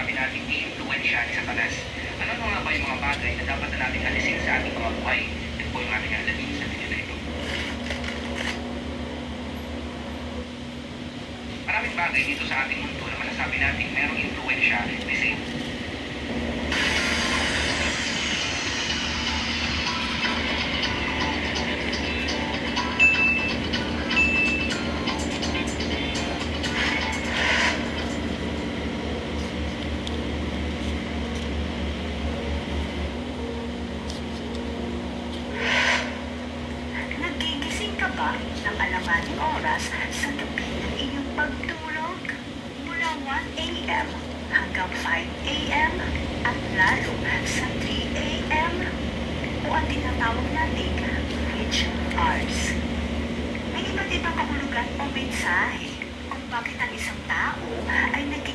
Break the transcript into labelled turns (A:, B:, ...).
A: masasabi natin i-influensya sa tanas? Ano nga ba yung mga bagay na dapat na natin alisin sa ating mga buhay? Ito po yung ating alamin sa video na ito. Maraming bagay dito sa ating mundo na masasabi natin merong influensya ni Satan.
B: Nagigising ka ba ng alamaning oras sa gabi ng iyong pagtulog? Mula 1 a.m. hanggang 5 a.m. at lalo sa 3 a.m. o ang tinatawag nating rich hours. May iba't ibang kahulugan o mensahe kung bakit ang isang tao ay nagigising